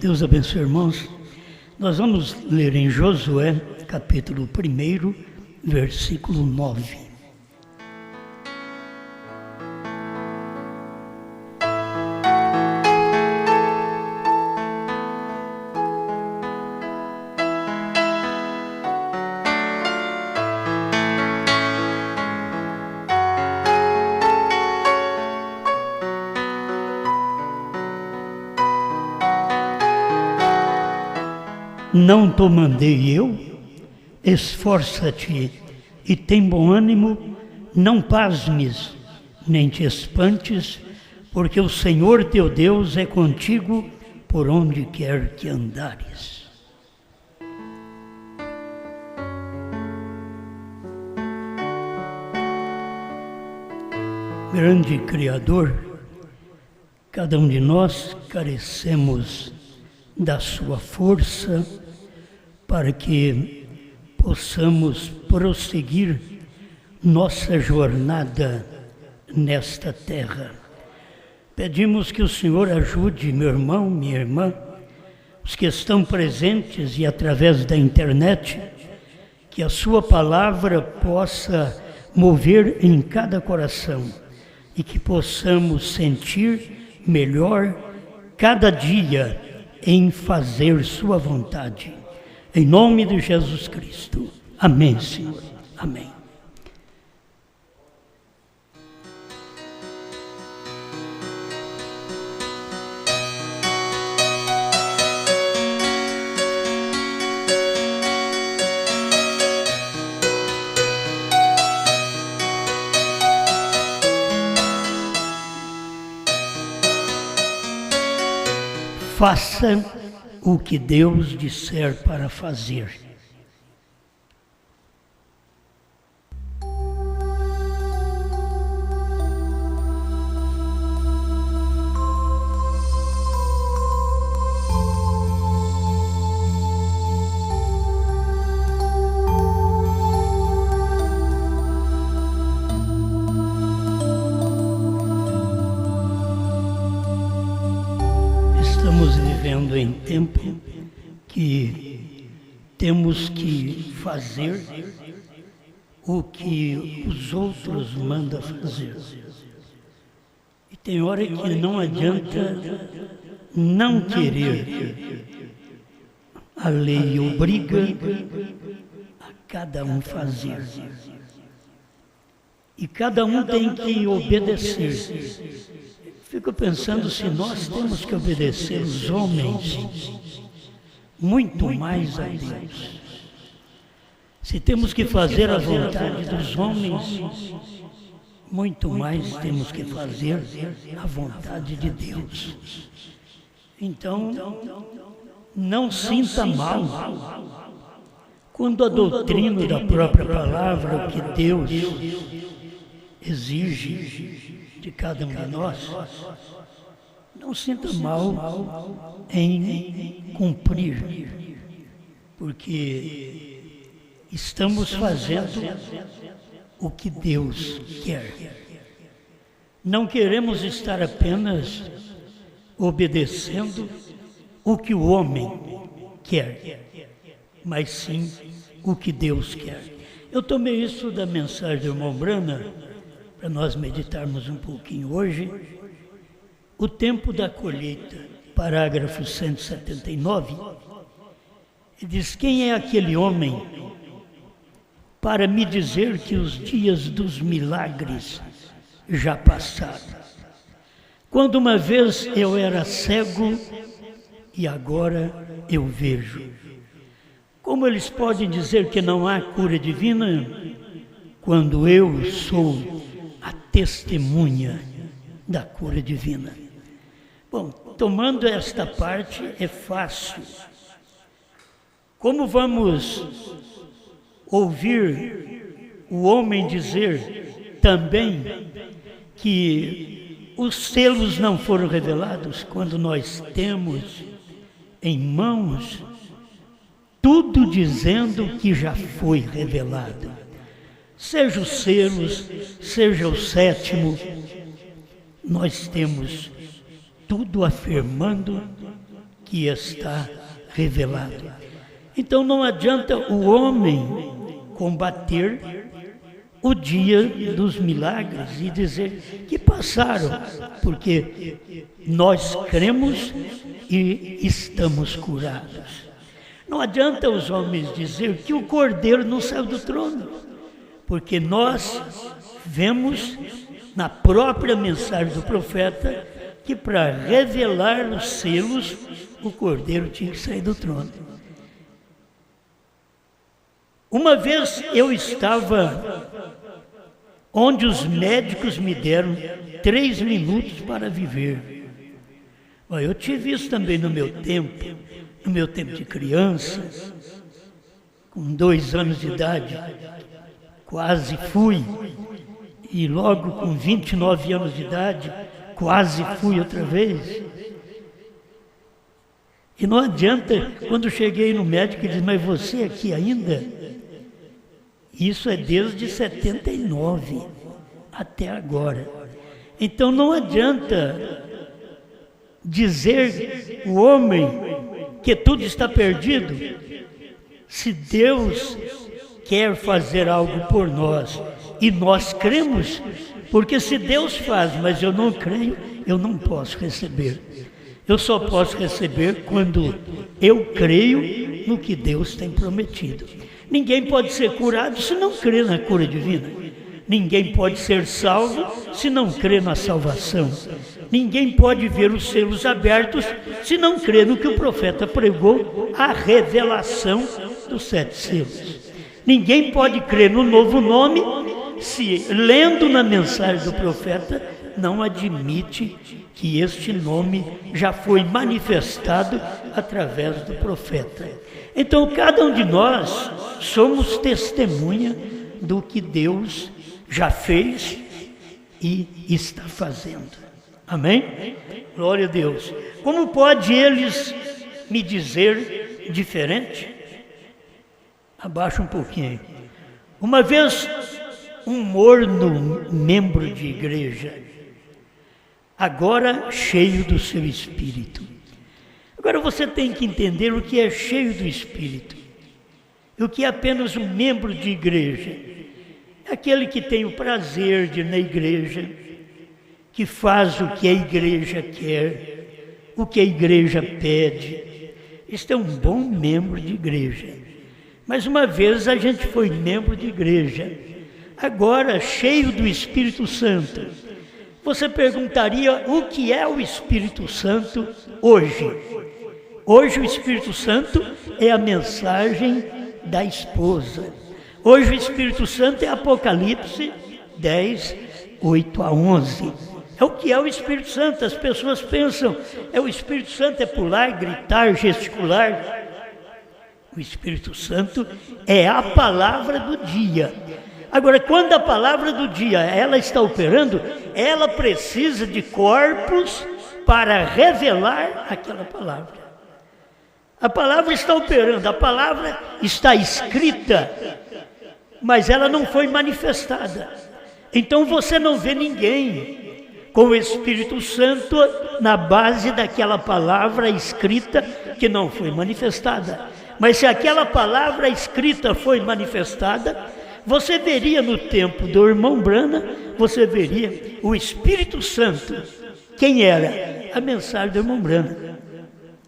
Deus abençoe, irmãos. Nós vamos ler em Josué, capítulo 1, versículo 9. Não te mandei eu? Esforça-te e tem bom ânimo, não pasmes, nem te espantes, porque o Senhor teu Deus é contigo por onde quer que andares. Grande Criador, cada um de nós carecemos da sua força para que possamos prosseguir nossa jornada nesta terra. Pedimos que o Senhor ajude meu irmão, minha irmã, os que estão presentes e através da internet, que a sua palavra possa mover em cada coração e que possamos sentir melhor cada dia em fazer sua vontade. Em nome de Jesus Cristo. Amém, Senhor. Amém. Faça o que Deus disser para fazer. Estamos vivendo em tempo que temos que fazer o que os outros mandam fazer. E tem hora que não adianta não querer. A lei obriga a cada um fazer. E cada um tem que obedecer. Fico pensando se nós temos que obedecer os homens muito mais a Deus. Se temos que fazer a vontade dos homens, muito mais temos que fazer a vontade de Deus. Então, não sinta mal quando a doutrina da própria palavra, o que Deus exige de cada um de nós, não sinta mal em cumprir, porque estamos fazendo o que Deus quer. Não queremos estar apenas obedecendo o que o homem quer, mas sim o que Deus quer. Eu tomei isso da mensagem do irmão Brana, para nós meditarmos um pouquinho hoje, o tempo da colheita, parágrafo 179, ele diz: quem é aquele homem para me dizer que os dias dos milagres já passaram? Quando uma vez eu era cego e agora eu vejo. Como eles podem dizer que não há cura divina quando eu sou a testemunha da cura divina? Bom, tomando esta parte é fácil. Como vamos ouvir o homem dizer também que os selos não foram revelados quando nós temos em mãos tudo dizendo que já foi revelado? Seja os selos, seja o sétimo, nós temos tudo afirmando que que está revelado. Então não adianta o homem combater o dia dos milagres e dizer que passaram, porque nós cremos e estamos curados. Não adianta os homens dizer que o Cordeiro não saiu do trono, porque nós vemos na própria mensagem do profeta que para revelar os selos, o Cordeiro tinha que sair do trono. Uma vez eu estava onde os médicos me deram 3 minutos para viver. Eu tive isso também no meu tempo de criança, com 2 anos de idade, quase fui, e logo com 29 anos de idade, quase fui outra vez. E não adianta, quando cheguei no médico, ele diz, mas você aqui ainda? Isso é desde 79 até agora. Então não adianta dizer o homem que tudo está perdido, se Deus quer fazer algo por nós e nós cremos, porque se Deus faz, mas eu não creio, eu não posso receber. Eu só posso receber quando eu creio no que Deus tem prometido. Ninguém pode ser curado se não crer na cura divina. Ninguém pode ser salvo se não crer na salvação. Ninguém pode ver os selos abertos se não crer no que o profeta pregou, a revelação dos 7 selos. Ninguém pode crer no novo nome se, lendo na mensagem do profeta, não admite que este nome já foi manifestado através do profeta. Então, cada um de nós somos testemunha do que Deus já fez e está fazendo. Amém? Glória a Deus. Como pode eles me dizer diferente? Abaixa um pouquinho. Uma vez, um morno membro de igreja, agora cheio do seu espírito. Agora você tem que entender o que é cheio do espírito e o que é apenas um membro de igreja. É aquele que tem o prazer de ir na igreja, que faz o que a igreja quer, o que a igreja pede. Este é um bom membro de igreja. Mas uma vez a gente foi membro de igreja, agora cheio do Espírito Santo. Você perguntaria o que é o Espírito Santo hoje? Hoje o Espírito Santo é a mensagem da esposa. Hoje o Espírito Santo é Apocalipse 10, 8 a 11. É o que é o Espírito Santo. As pessoas pensam, o Espírito Santo é pular, gritar, gesticular. O Espírito Santo é a palavra do dia. Agora, quando a palavra do dia ela está operando, ela precisa de corpos para revelar aquela palavra. A palavra está operando, a palavra está escrita, mas ela não foi manifestada. Então você não vê ninguém com o Espírito Santo na base daquela palavra escrita que não foi manifestada. Mas se aquela palavra escrita foi manifestada, você veria no tempo do irmão Brana, você veria o Espírito Santo. Quem era? A mensagem do irmão Brana.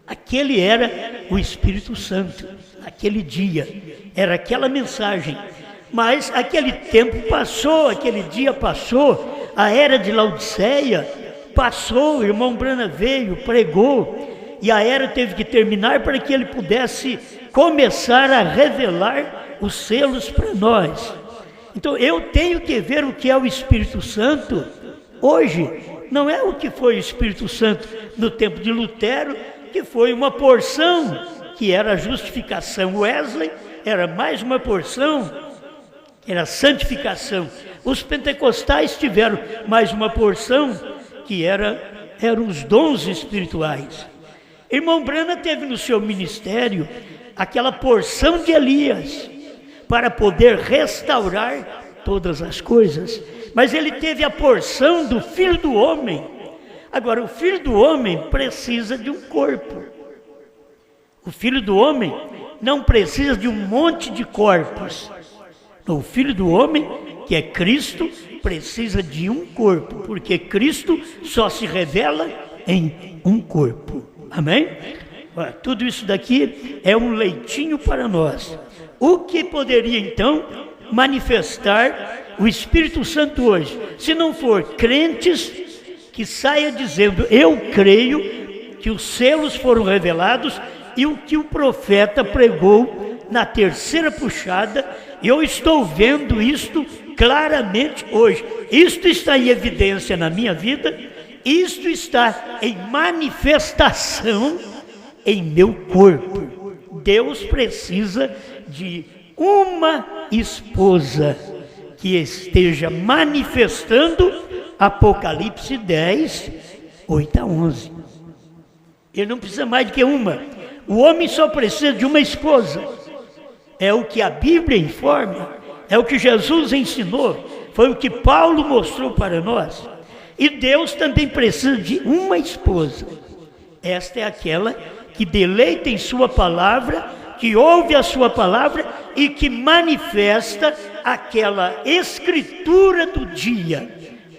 Aquele era o Espírito Santo, aquele dia, era aquela mensagem. Mas aquele tempo passou, aquele dia passou, a era de Laodiceia passou, o irmão Brana veio, pregou, e a era teve que terminar para que ele pudesse começar a revelar os selos para nós. Então eu tenho que ver o que é o Espírito Santo hoje. Não é o que foi o Espírito Santo no tempo de Lutero, que foi uma porção, que era a justificação. Wesley era mais uma porção, era a santificação. Os pentecostais tiveram mais uma porção, que eram os dons espirituais. Irmão Brana teve no seu ministério aquela porção de Elias, para poder restaurar todas as coisas. Mas ele teve a porção do Filho do Homem. Agora, o Filho do Homem precisa de um corpo. O Filho do Homem não precisa de um monte de corpos. O Filho do Homem, que é Cristo, precisa de um corpo, porque Cristo só se revela em um corpo. Amém? Tudo isso daqui é um leitinho para nós. O que poderia então manifestar o Espírito Santo hoje? Se não for crentes que saia dizendo: eu creio que os selos foram revelados e o que o profeta pregou na terceira puxada, eu estou vendo isto claramente hoje. Isto está em evidência na minha vida, isto está em manifestação em meu corpo. Deus precisa de uma esposa que esteja manifestando Apocalipse 10, 8 a 11. Ele não precisa mais do que uma. O homem só precisa de uma esposa. É o que a Bíblia informa, é o que Jesus ensinou, foi o que Paulo mostrou para nós. E Deus também precisa de uma esposa. Esta é aquela que deleita em sua palavra, que ouve a sua palavra e que manifesta aquela escritura do dia.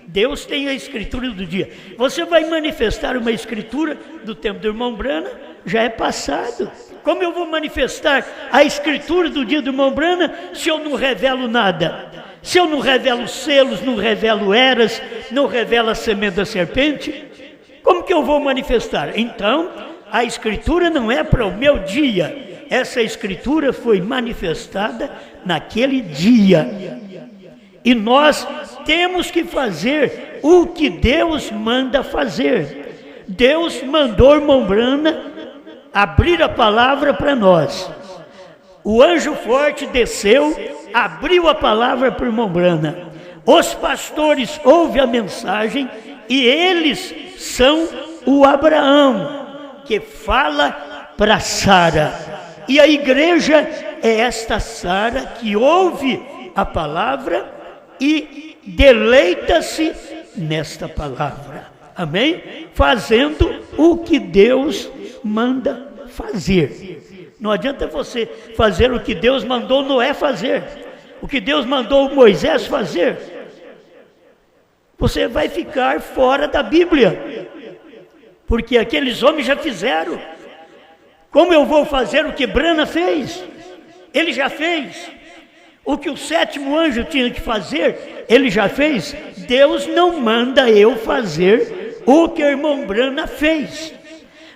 Deus tem a escritura do dia. Você vai manifestar uma escritura do tempo do irmão Brana, já é passado. Como eu vou manifestar a escritura do dia do irmão Brana se eu não revelo nada? Se eu não revelo selos, não revelo eras, não revelo a semente da serpente, como que eu vou manifestar? Então, a escritura não é para o meu dia. Essa escritura foi manifestada naquele dia. E nós temos que fazer o que Deus manda fazer. Deus mandou o irmão Brana abrir a palavra para nós. O anjo forte desceu, abriu a palavra para o irmão Brana. Os pastores ouvem a mensagem e eles são o Abraão que fala para Sara. E a igreja é esta Sara que ouve a palavra e deleita-se nesta palavra. Amém? Fazendo o que Deus manda fazer. Não adianta você fazer o que Deus mandou Noé fazer, o que Deus mandou Moisés fazer. Você vai ficar fora da Bíblia, porque aqueles homens já fizeram. Como eu vou fazer o que Brana fez? Ele já fez. O que o sétimo anjo tinha que fazer, ele já fez. Deus não manda eu fazer o que o irmão Brana fez,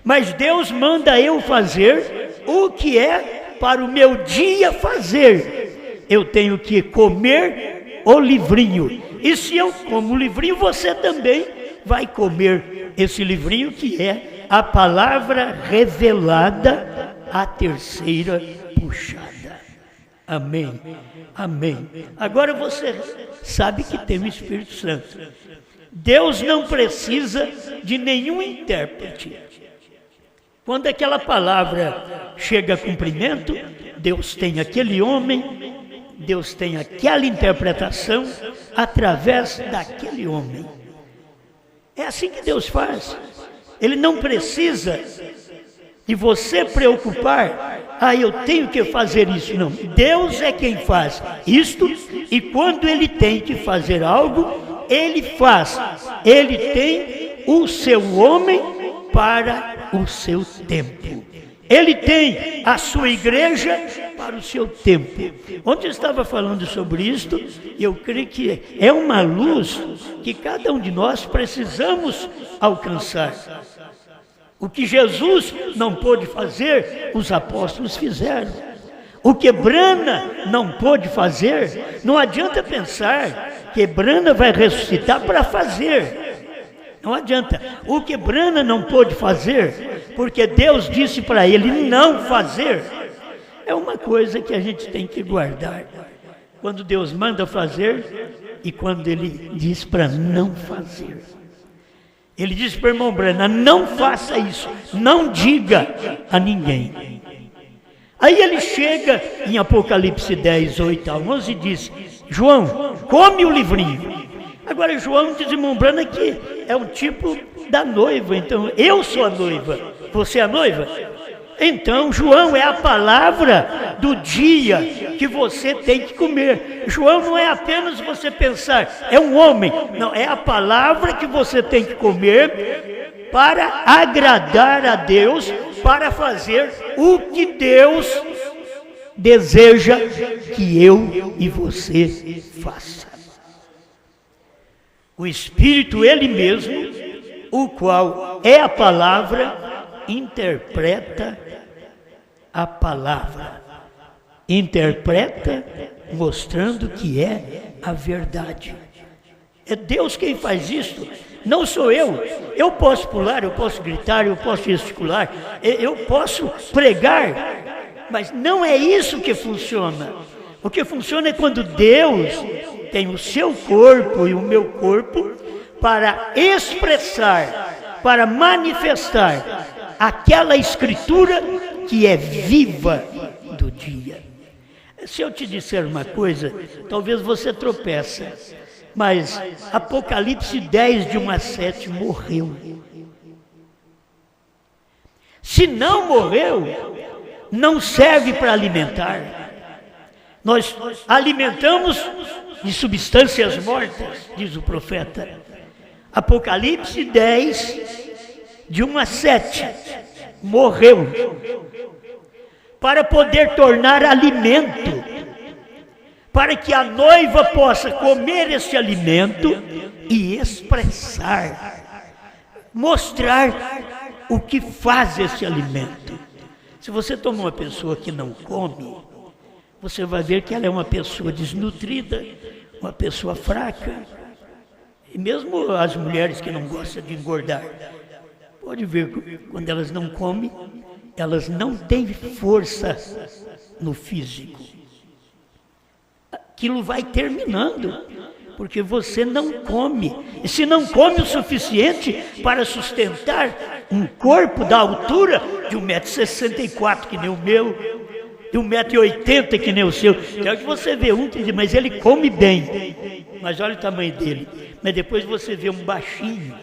mas Deus manda eu fazer o que é para o meu dia fazer. Eu tenho que comer o livrinho, e se eu como o livrinho, você também vai comer esse livrinho, que é a palavra revelada, a terceira puxada. Amém, amém. Agora você sabe que tem o Espírito Santo. Deus não precisa de nenhum intérprete. Quando aquela palavra chega a cumprimento, Deus tem aquele homem, Deus tem aquela interpretação através daquele homem. É assim que Deus faz. Ele não precisa de você preocupar: eu tenho que fazer isso. Não, Deus é quem faz isto, e quando Ele tem que fazer algo, Ele faz. Ele tem o seu homem para o seu tempo. Ele tem a sua igreja para o seu tempo. Ontem eu estava falando sobre isto, e eu creio que é uma luz que cada um de nós precisamos alcançar. O que Jesus não pôde fazer, os apóstolos fizeram. O que Brana não pôde fazer, não adianta pensar que Brana vai ressuscitar para fazer. Não adianta. O que Brana não pôde fazer, porque Deus disse para ele não fazer, é uma coisa que a gente tem que guardar. Quando Deus manda fazer e quando Ele diz para não fazer. Ele disse para o irmão Brana: não faça isso, não diga a ninguém. Aí ele chega em Apocalipse 10, 8 a 11 e diz: João, come o livrinho. Agora João diz, irmão Brana, que é um tipo da noiva. Então, eu sou a noiva, você é a noiva? Então, João é a palavra do dia que você tem que comer. João não é apenas você pensar, é um homem. Não, é a palavra que você tem que comer para agradar a Deus, para fazer o que Deus deseja que eu e você faça. O Espírito, Ele mesmo, o qual é a palavra, interpreta a palavra. Interpreta mostrando que é a verdade. É Deus quem faz isso, não sou eu. Eu posso pular, eu posso gritar, eu posso gesticular, eu posso pregar, mas não é isso que funciona. O que funciona é quando Deus tem o seu corpo e o meu corpo para expressar, para manifestar aquela escritura que é viva do dia. Se eu te disser uma coisa, talvez você tropeça, mas Apocalipse 10, de 1 a 7, morreu. Se não morreu, não serve para alimentar. Nós alimentamos de substâncias mortas, diz o profeta. Apocalipse 10, de 1 a 7, morreu, para poder tornar alimento, para que a noiva possa comer esse alimento e expressar, mostrar o que faz esse alimento. Se você toma uma pessoa que não come, você vai ver que ela é uma pessoa desnutrida, uma pessoa fraca, e mesmo as mulheres que não gostam de engordar, pode ver que quando elas não comem, elas não têm força no físico. Aquilo vai terminando, porque você não come. E se não come o suficiente para sustentar um corpo da altura de 1,64 m, que nem o meu, de 1,80 m, que nem o seu. Então que você vê um que diz, mas ele come bem. Mas olha o tamanho dele. Mas depois você vê um baixinho.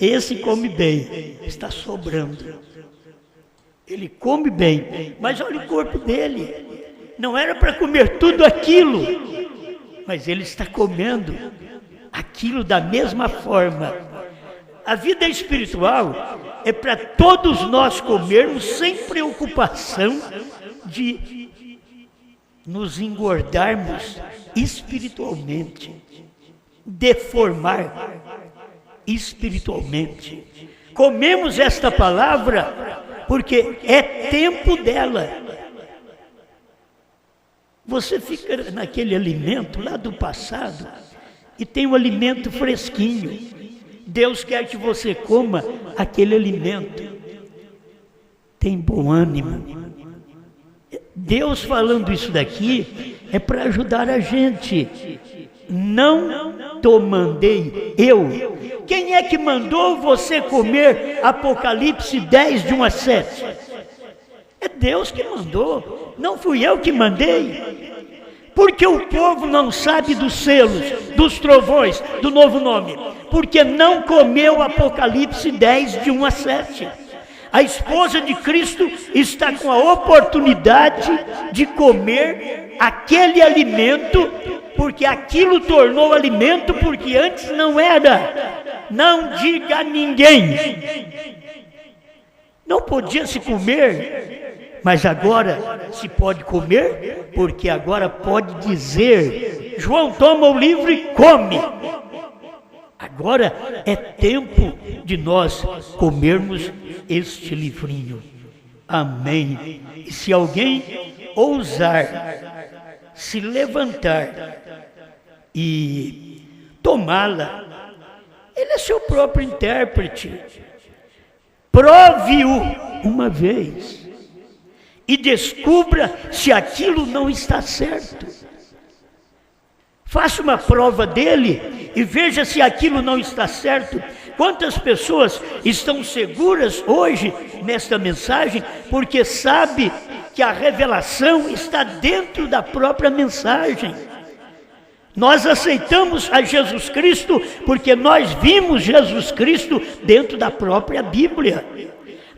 Esse come bem, está sobrando. Ele come bem, mas olha o corpo dele. Não era para comer tudo aquilo, mas ele está comendo aquilo da mesma forma. A vida espiritual é para todos nós comermos sem preocupação de nos engordarmos espiritualmente, deformar espiritualmente. Comemos esta palavra porque é tempo dela. Você fica naquele alimento lá do passado e tem um alimento fresquinho. Deus quer que você coma aquele alimento. Tem bom ânimo. Deus falando isso daqui é para ajudar a gente. Não te mandei eu. Quem é que mandou você comer Apocalipse 10, de 1 a 7? É Deus que mandou, não fui eu que mandei. Porque o povo não sabe dos selos, dos trovões, do novo nome. Porque não comeu Apocalipse 10, de 1 a 7. A esposa de Cristo está com a oportunidade de comer aquele alimento, porque aquilo tornou alimento, porque antes não era. Não diga a ninguém. Não podia se comer, mas agora se pode comer, porque agora pode dizer. João toma o livro e come. Agora é tempo de nós comermos este livrinho. Amém. E se alguém ousar se levantar e tomá-la, ele é seu próprio intérprete. Prove-o uma vez e descubra se aquilo não está certo. Faça uma prova dele e veja se aquilo não está certo. Quantas pessoas estão seguras hoje nesta mensagem porque sabe que a revelação está dentro da própria mensagem. Nós aceitamos a Jesus Cristo porque nós vimos Jesus Cristo dentro da própria Bíblia.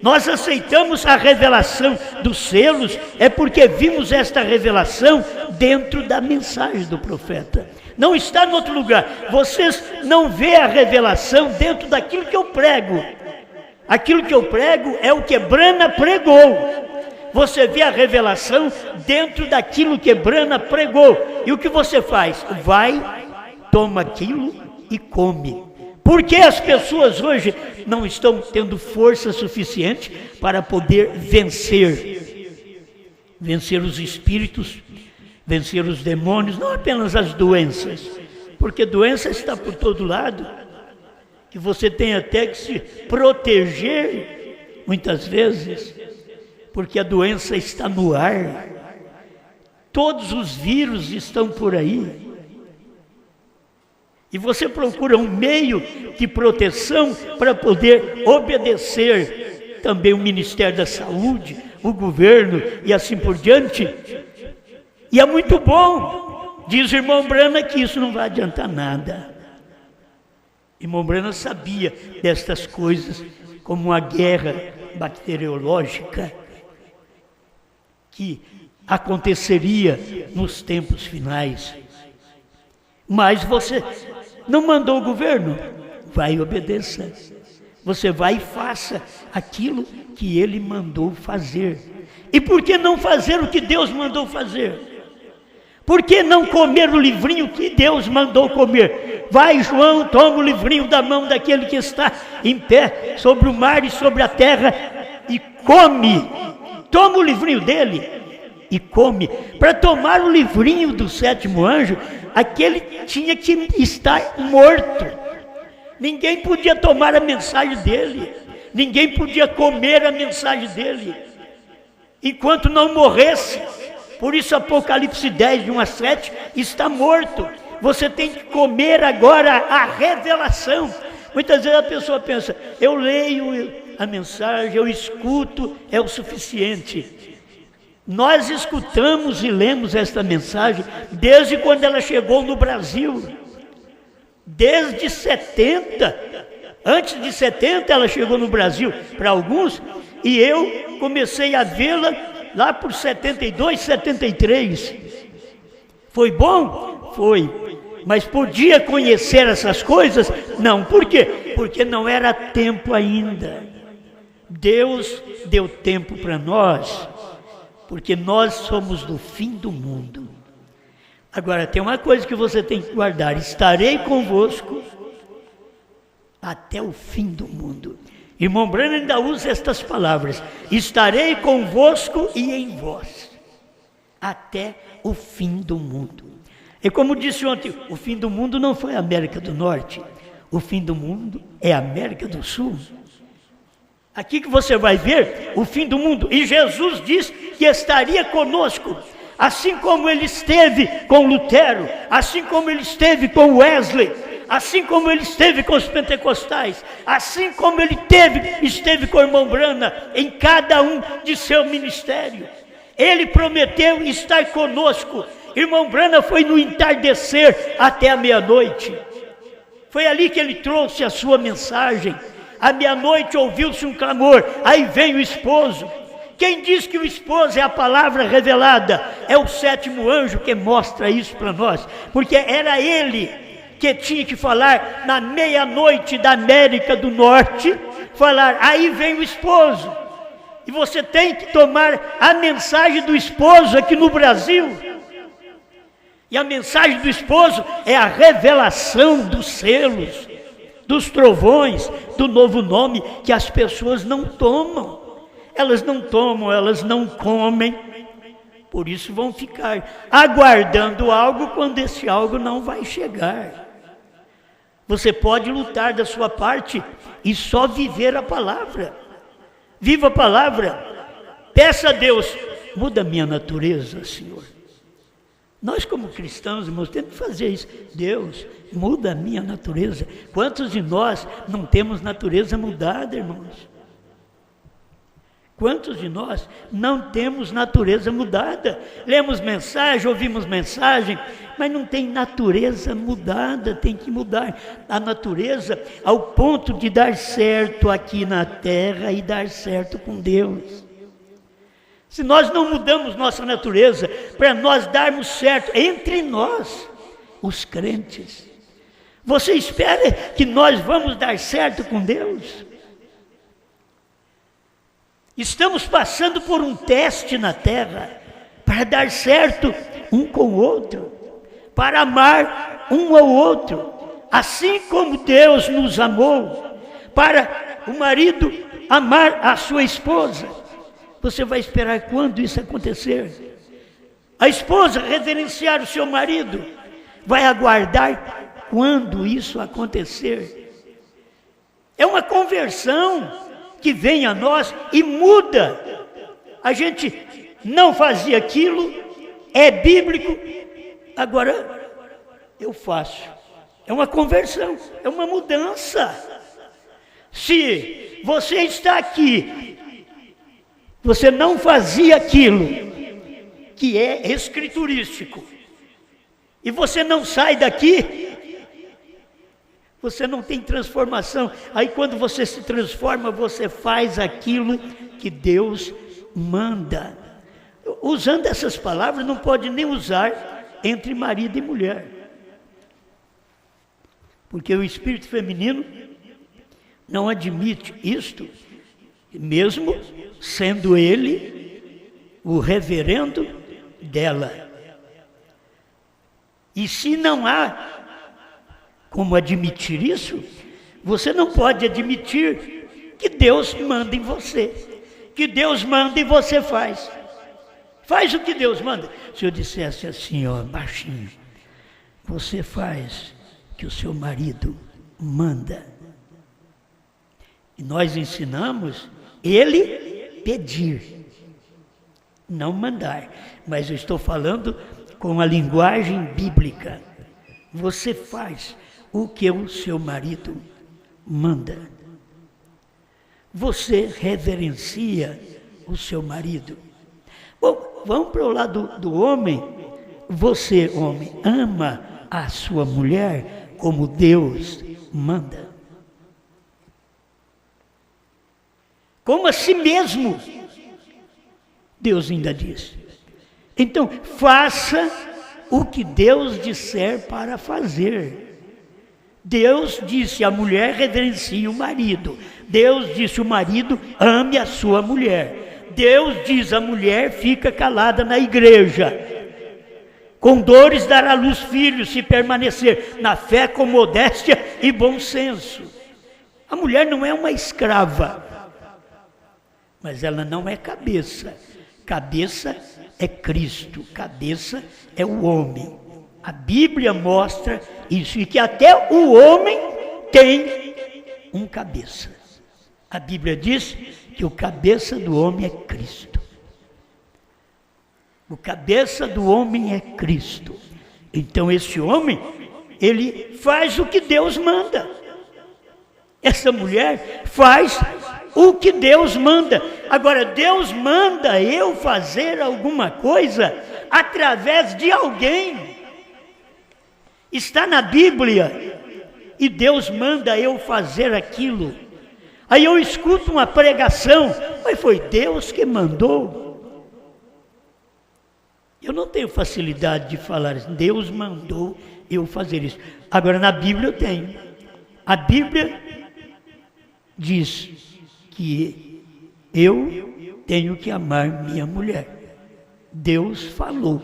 Nós aceitamos a revelação dos selos, é porque vimos esta revelação dentro da mensagem do profeta. Não está em outro lugar. Vocês não vê a revelação dentro daquilo que eu prego. Aquilo que eu prego é o que Brana pregou. Você vê a revelação dentro daquilo que Brana pregou. E o que você faz? Vai, toma aquilo e come. Por que as pessoas hoje não estão tendo força suficiente para poder vencer? Vencer os espíritos, vencer os demônios, não apenas as doenças, porque doença está por todo lado, que você tem até que se proteger, muitas vezes, porque a doença está no ar, todos os vírus estão por aí, e você procura um meio de proteção para poder obedecer também o Ministério da Saúde, o governo e assim por diante. E é muito bom, diz o irmão Brana, que isso não vai adiantar nada. Irmão Brana sabia destas coisas, como uma guerra bacteriológica que aconteceria nos tempos finais. Mas você não mandou o governo? Vai e obedeça. Você vai e faça aquilo que ele mandou fazer. E por que não fazer o que Deus mandou fazer? Por que não comer o livrinho que Deus mandou comer? Vai, João, toma o livrinho da mão daquele que está em pé sobre o mar e sobre a terra e come. Toma o livrinho dele e come. Para tomar o livrinho do sétimo anjo, aquele tinha que estar morto. Ninguém podia tomar a mensagem dele. Ninguém podia comer a mensagem dele enquanto não morresse. Por isso Apocalipse 10, de 1 a 7, está morto. Você tem que comer agora a revelação. Muitas vezes a pessoa pensa, eu leio a mensagem, eu escuto, é o suficiente. Nós escutamos e lemos esta mensagem desde quando ela chegou no Brasil. Desde 70, antes de 70 ela chegou no Brasil para alguns, e eu comecei a vê-la lá por 72, 73. Foi bom? Foi. Mas podia conhecer essas coisas? Não. Por quê? Porque não era tempo ainda. Deus deu tempo para nós, porque nós somos do fim do mundo. Agora, tem uma coisa que você tem que guardar: estarei convosco até o fim do mundo. Irmão Brana ainda usa estas palavras: estarei convosco e em vós, até o fim do mundo. E como disse ontem, o fim do mundo não foi a América do Norte, o fim do mundo é a América do Sul. Aqui que você vai ver o fim do mundo, e Jesus diz que estaria conosco, assim como ele esteve com Lutero, assim como ele esteve com Wesley, assim como ele esteve com os pentecostais, assim como ele esteve com o irmão Brana, em cada um de seu ministério. Ele prometeu estar conosco. Irmão Brana foi no entardecer até a meia-noite. Foi ali que ele trouxe a sua mensagem. À meia-noite ouviu-se um clamor, aí vem o esposo. Quem diz que o esposo é a palavra revelada? É o sétimo anjo que mostra isso para nós, porque era ele que tinha que falar na meia-noite da América do Norte, falar, aí vem o esposo. E você tem que tomar a mensagem do esposo aqui no Brasil. E a mensagem do esposo é a revelação dos selos, dos trovões, do novo nome, que as pessoas não tomam. Elas não tomam, elas não comem. Por isso vão ficar aguardando algo quando esse algo não vai chegar. Você pode lutar da sua parte e só viver a palavra. Viva a palavra. Peça a Deus, muda a minha natureza, Senhor. Nós como cristãos, irmãos, temos que fazer isso. Deus, muda a minha natureza. Quantos de nós não temos natureza mudada, irmãos? Quantos de nós não temos natureza mudada? Lemos mensagem, ouvimos mensagem, mas não tem natureza mudada, tem que mudar a natureza ao ponto de dar certo aqui na terra e dar certo com Deus. Se nós não mudamos nossa natureza para nós darmos certo entre nós, os crentes, você espera que nós vamos dar certo com Deus? Estamos passando por um teste na terra para dar certo um com o outro, para amar um ao outro, assim como Deus nos amou, para o marido amar a sua esposa. Você vai esperar quando isso acontecer? A esposa reverenciar o seu marido, vai aguardar quando isso acontecer? É uma conversão que vem a nós e muda. A gente não fazia aquilo, é bíblico, agora eu faço. É uma conversão, é uma mudança. Se você está aqui, você não fazia aquilo que é escriturístico, e você não sai daqui, você não tem transformação. Aí quando você se transforma, você faz aquilo que Deus manda. Usando essas palavras, não pode nem usar entre marido e mulher, porque o espírito feminino não admite isto, mesmo sendo ele o reverendo dela. E se não há como admitir isso, você não pode admitir que Deus manda em você, que Deus manda e você faz. Faz o que Deus manda. Se eu dissesse assim, ó, baixinho, você faz o que o seu marido manda. E nós ensinamos ele pedir, não mandar. Mas eu estou falando com a linguagem bíblica. Você faz o que o seu marido manda. Você reverencia o seu marido. Bom, vamos para o lado do homem. Você, homem, ama a sua mulher como Deus manda. Como a si mesmo. Deus ainda diz. Então, faça o que Deus disser para fazer. Deus disse, a mulher reverencie o marido. Deus disse, o marido ame a sua mulher. Deus diz, a mulher fica calada na igreja. Com dores dará à luz filhos, se permanecer na fé com modéstia e bom senso. A mulher não é uma escrava, mas ela não é cabeça. Cabeça é Cristo, cabeça é o homem. A Bíblia mostra isso, e que até o homem tem um cabeça. A Bíblia diz que o cabeça do homem é Cristo. O cabeça do homem é Cristo. Então esse homem, ele faz o que Deus manda. Essa mulher faz o que Deus manda. Agora, Deus manda eu fazer alguma coisa através de alguém. Está na Bíblia, e Deus manda eu fazer aquilo. Aí eu escuto uma pregação, mas foi Deus que mandou. Eu não tenho facilidade de falar isso. Deus mandou eu fazer isso. Agora na Bíblia eu tenho. A Bíblia diz que eu tenho que amar minha mulher. Deus falou.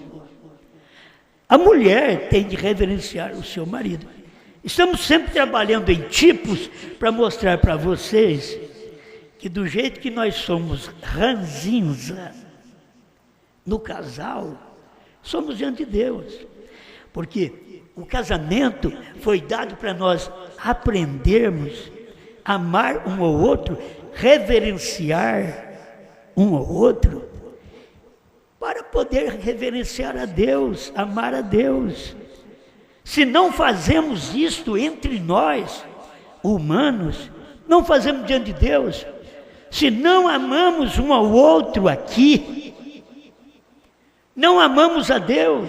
A mulher tem de reverenciar o seu marido. Estamos sempre trabalhando em tipos para mostrar para vocês que do jeito que nós somos ranzinza no casal, somos diante de Deus. Porque o casamento foi dado para nós aprendermos a amar um ao outro, reverenciar um ao outro, para poder reverenciar a Deus, amar a Deus. Se não fazemos isto entre nós, humanos, não fazemos diante de Deus. Se não amamos um ao outro aqui, não amamos a Deus.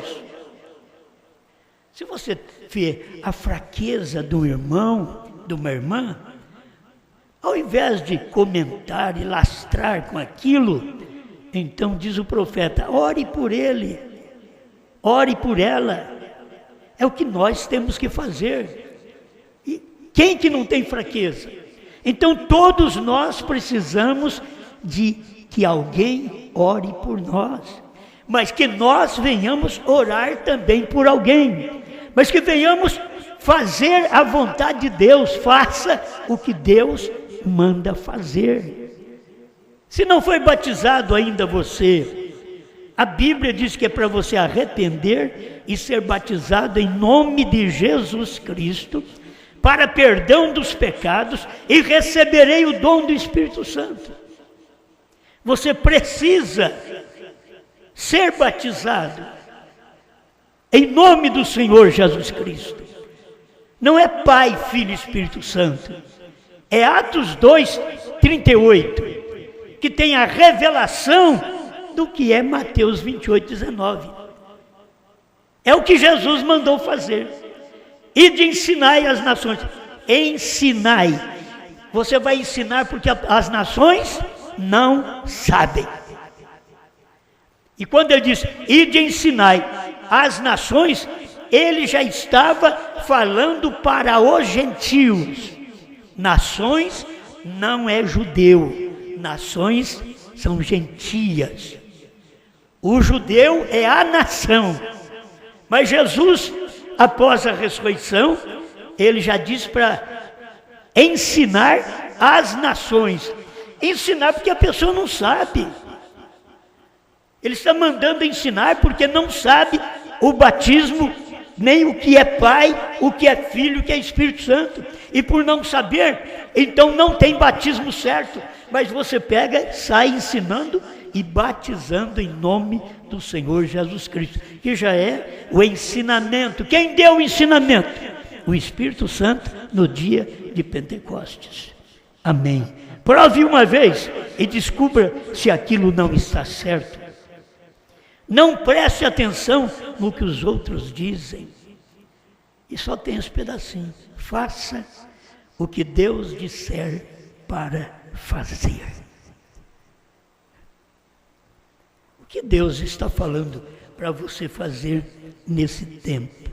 Se você vê a fraqueza do irmão, de uma irmã, ao invés de comentar e lastrar com aquilo, então diz o profeta, ore por ele, ore por ela. É o que nós temos que fazer. E quem que não tem fraqueza? Então todos nós precisamos de que alguém ore por nós, mas que nós venhamos orar também por alguém, mas que venhamos fazer a vontade de Deus, faça o que Deus manda fazer. Se não foi batizado ainda você, a Bíblia diz que é para você arrepender e ser batizado em nome de Jesus Cristo, para perdão dos pecados, e receberei o dom do Espírito Santo. Você precisa ser batizado em nome do Senhor Jesus Cristo. Não é Pai, Filho e Espírito Santo. É Atos 2:38, que tem a revelação do que é Mateus 28:19. É o que Jesus mandou fazer. E de ensinai as nações. Ensinai. Você vai ensinar porque as nações não sabem. E quando ele diz, e de ensinai as nações, ele já estava falando para os gentios. Nações não é judeu, nações são gentias. O judeu é a nação, mas Jesus, após a ressurreição, ele já disse para ensinar as nações. Ensinar porque a pessoa não sabe. Ele está mandando ensinar porque não sabe o batismo, nem o que é Pai, o que é Filho, o que é Espírito Santo. E por não saber, então não tem batismo certo. Mas você pega, sai ensinando e batizando em nome do Senhor Jesus Cristo, que já é o ensinamento. Quem deu o ensinamento? O Espírito Santo no dia de Pentecostes. Amém. Prove uma vez e descubra se aquilo não está certo. Não preste atenção no que os outros dizem. E só tem esse pedacinho. Faça o que Deus disser para fazer. O que Deus está falando para você fazer nesse tempo?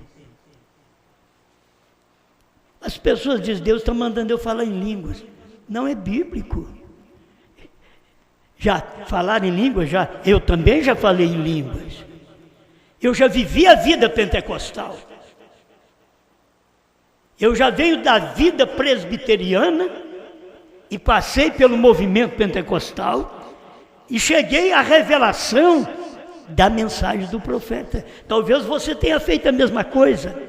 As pessoas dizem, Deus está mandando eu falar em línguas. Não é bíblico. Já falaram em línguas? Já, eu também já falei em línguas. Eu já vivi a vida pentecostal. Eu já venho da vida presbiteriana e passei pelo movimento pentecostal e cheguei à revelação da mensagem do profeta. Talvez você tenha feito a mesma coisa.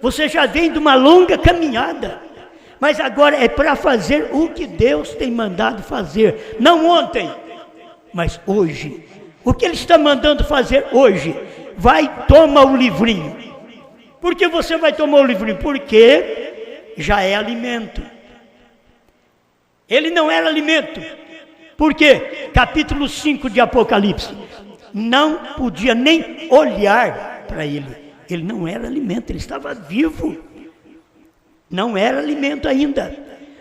Você já vem de uma longa caminhada, mas agora é para fazer o que Deus tem mandado fazer. Não ontem, mas hoje. O que Ele está mandando fazer hoje? Vai, toma o livrinho. Por que você vai tomar o livrinho? Porque já é alimento. Ele não era alimento. Por quê? Capítulo 5 de Apocalipse. Não podia nem olhar para ele. Ele não era alimento, ele estava vivo. Não era alimento ainda.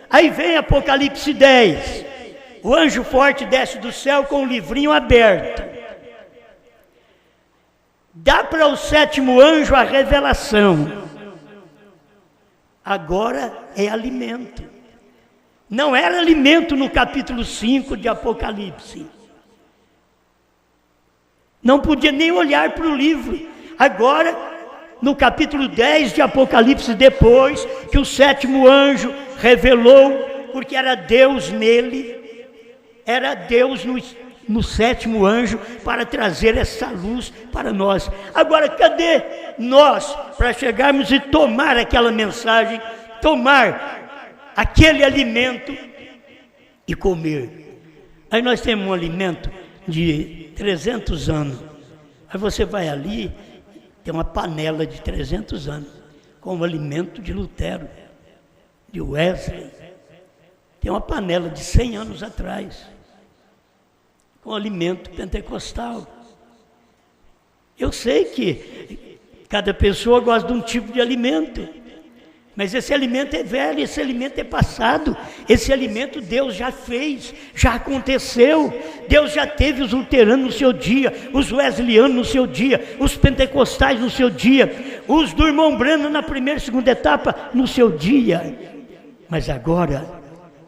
Aí vem Apocalipse 10. O anjo forte desce do céu com o livrinho aberto. Dá para o sétimo anjo a revelação. Agora é alimento. Não era alimento no capítulo 5 de Apocalipse. Não podia nem olhar para o livro. Agora, no capítulo 10 de Apocalipse, depois que o sétimo anjo revelou, porque era Deus nele, era Deus no sétimo anjo para trazer essa luz para nós. Agora, cadê nós para chegarmos e tomar aquela mensagem, tomar aquele alimento e comer? Aí nós temos um alimento de 300 anos. Aí você vai ali, tem uma panela de 300 anos, com o alimento de Lutero, de Wesley. Tem uma panela de 100 anos atrás, com alimento pentecostal. Eu sei que cada pessoa gosta de um tipo de alimento, mas esse alimento é velho, esse alimento é passado, esse alimento Deus já fez, já aconteceu. Deus já teve os luteranos no seu dia, os wesleyano no seu dia, os pentecostais no seu dia, os do irmão Branham na primeira e segunda etapa no seu dia. Mas agora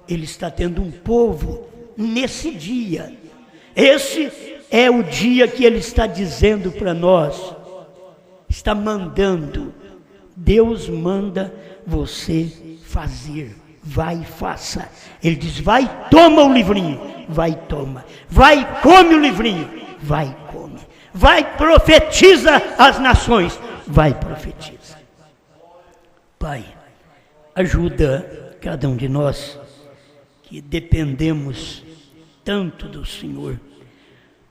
Ele está tendo um povo nesse dia. Esse é o dia que Ele está dizendo para nós, está mandando. Deus manda você fazer, vai e faça. Ele diz, vai, toma o livrinho, vai, toma. Vai, come o livrinho, vai, come. Vai, profetiza as nações, vai, profetiza. Pai, ajuda cada um de nós que dependemos tanto do Senhor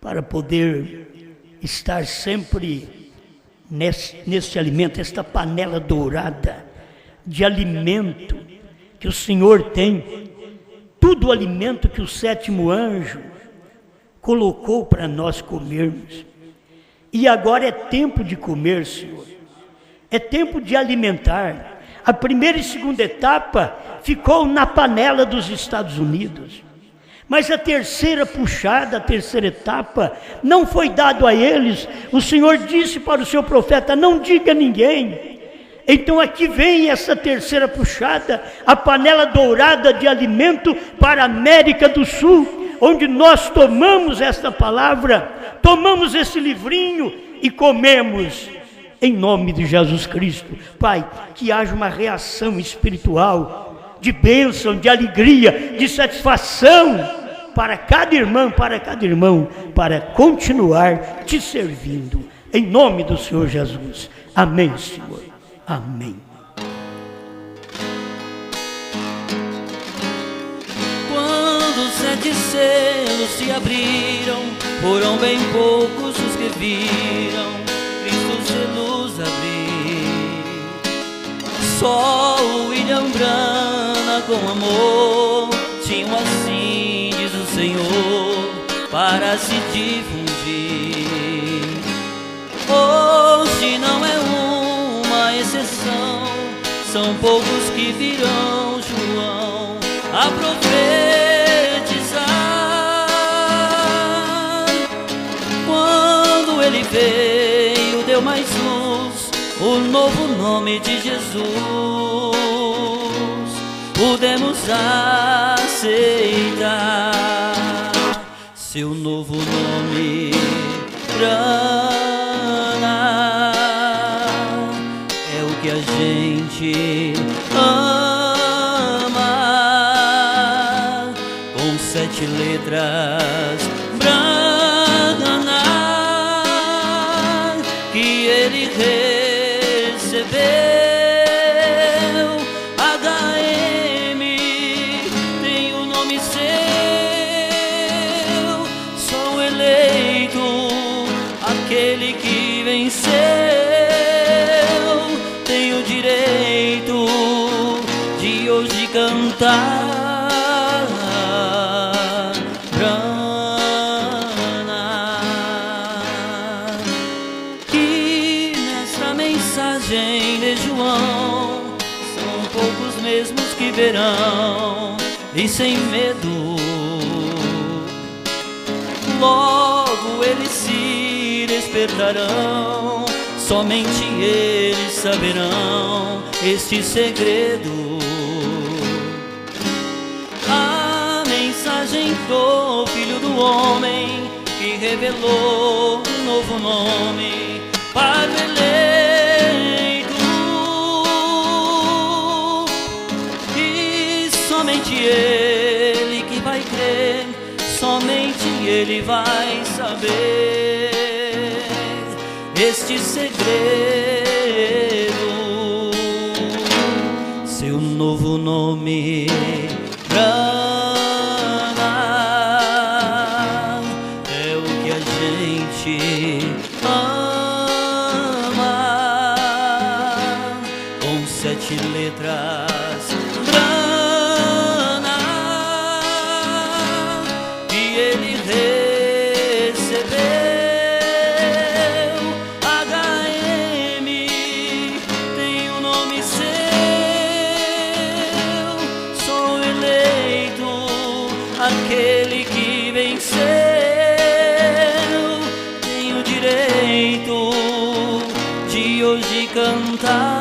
para poder estar sempre nesse alimento, esta panela dourada de alimento que o Senhor tem, tudo o alimento que o sétimo anjo colocou para nós comermos. E agora é tempo de comer, Senhor, é tempo de alimentar. A primeira e segunda etapa ficou na panela dos Estados Unidos, mas a terceira puxada, a terceira etapa, não foi dado a eles. O Senhor disse para o seu profeta, não diga a ninguém. Então aqui vem essa terceira puxada, a panela dourada de alimento para a América do Sul, onde nós tomamos esta palavra, tomamos esse livrinho e comemos, em nome de Jesus Cristo. Pai, que haja uma reação espiritual, de bênção, de alegria, de satisfação, para cada irmão, para continuar te servindo, em nome do Senhor Jesus. Amém, Senhor. Amém. Quando os 7 selos se abriram, foram bem poucos os que viram Cristo selos abrir. Só o William Branham com amor tinham assim, diz o Senhor, para se difundir. Hoje não é uma exceção, são poucos que virão João a profetizar. Quando ele veio, deu mais luz, o novo nome de Jesus podemos aceitar. Seu novo nome, Branham, é o que a gente ama, com 7 letras, Branham, que ele recebeu. Aquele que venceu tem o direito de hoje cantar. Branham, que nessa mensagem de João são poucos mesmos que verão e sem medo logo eles se despertarão, somente eles saberão este segredo. A mensagem do Filho do Homem que revelou um novo nome para o eleito, e somente ele que vai crer, somente ele vai saber este segredo. Seu novo nome, Branham, é o que a gente ama, com 7 letras, Branham, cantar.